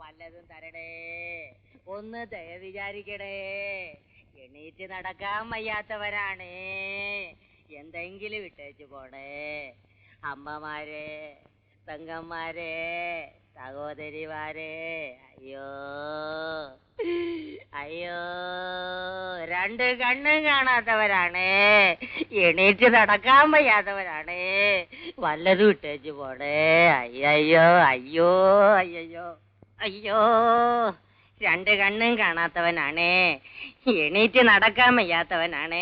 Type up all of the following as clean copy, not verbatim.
വല്ലതും തരണേ, ഒന്ന് ദയ വിചാരിക്കടേ. എണീറ്റ് നടക്കാൻ വയ്യാത്തവരാണ്, എന്തെങ്കിലും ഇട്ടേച്ചു പോണേ. അമ്മമാരെ, പെങ്ങന്മാരെ, സഹോദരിമാരെ, അയ്യോ അയ്യോ, രണ്ട് കണ്ണും കാണാത്തവരാണ്, എണീറ്റ് നടക്കാൻ വയ്യാത്തവരാണ്, വല്ലതും ഇട്ടേച്ചു പോണേ. അയ്യോ അയ്യോ അയ്യോ അയ്യോ, രണ്ട് കണ്ണും കാണാത്തവനാണ്, എണീറ്റ് നടക്കാൻ വയ്യാത്തവനാണ്.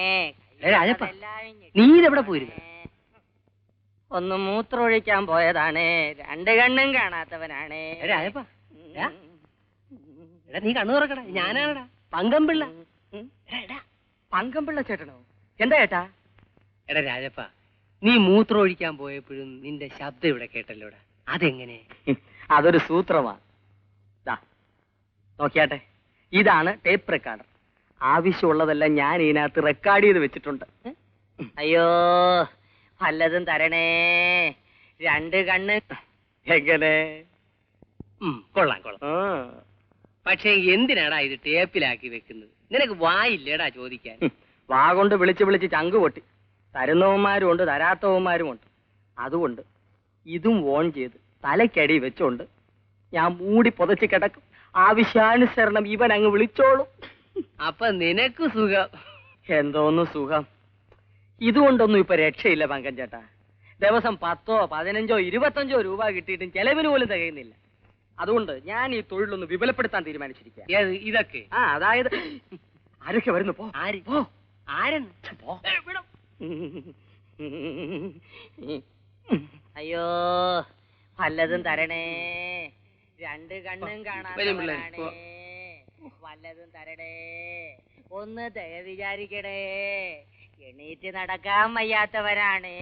നീ ഇതെവിടെ പോയിരുന്നു? ഒന്ന് മൂത്രമൊഴിക്കാൻ പോയതാണ്, രണ്ട് കണ്ണും കാണാത്തവനാണ്. നീ കണ്ണു തുറക്കടാ, ഞാനാണടാ പങ്കംപിള്ള. പങ്കംപിള്ള ചേട്ടനോ? എന്താ ചേട്ടാ? എടാ രാജപ്പ, നീ മൂത്രം ഒഴിക്കാൻ പോയപ്പോഴും നിന്റെ ശബ്ദം ഇവിടെ കേട്ടല്ലോടാ, അതെങ്ങനെ? അതൊരു സൂത്രമാ. നോക്കിയാട്ടെ, ഇതാണ് ടേപ്പ് റെക്കോർഡർ. ആവശ്യമുള്ളതെല്ലാം ഞാൻ ഇതിനകത്ത് റെക്കോർഡ് ചെയ്ത് വെച്ചിട്ടുണ്ട്. അയ്യോ, വല്ലതും തരണേ, രണ്ട് കണ്ണ്. എങ്ങനെ? കൊള്ളാം കൊള്ളാം. പക്ഷെ എന്തിനാടാ ഇത് ടേപ്പിലാക്കി വെക്കുന്നത്? നിനക്ക് വായില്ലേടാ ചോദിക്കാൻ? വാ കൊണ്ട് വിളിച്ച് വിളിച്ച് ചങ്ക് പൊട്ടി. തരുന്നവന്മാരും ഉണ്ട്, തരാത്തവന്മാരും ഉണ്ട്. അതുകൊണ്ട് ഇതും ഓൺ ചെയ്ത് തലയ്ക്കടി വെച്ചോണ്ട് ഞാൻ മൂടി പുതച്ച് കിടക്കും. ആവശ്യാനുസരണം ഇവൻ അങ്ങ് വിളിച്ചോളും. അപ്പൊ നിനക്ക് സുഖം. എന്തോന്നു സുഖം? ഇതുകൊണ്ടൊന്നും ഇപ്പൊ രക്ഷയില്ല പങ്കൻ ചേട്ടാ. ദിവസം 10, 15, 25 രൂപ കിട്ടിയിട്ടും ചെലവിന് പോലും തികയുന്നില്ല. അതുകൊണ്ട് ഞാൻ ഈ തൊഴിലൊന്ന് വിപുലപ്പെടുത്താൻ തീരുമാനിച്ചിരിക്കുക. ഇതൊക്കെ അതായത് ആരൊക്കെ വരുന്നു? പോ. ആരെന്ന്? അയ്യോ, വല്ലതും തരണേ, രണ്ട് കണ്ണും കാണാത്തവരാണ്, വല്ലതും തരണേ, ഒന്ന് ദയ വിചാരിക്കണേ. എണീറ്റ് നടക്കാൻ വയ്യാത്തവരാണ്,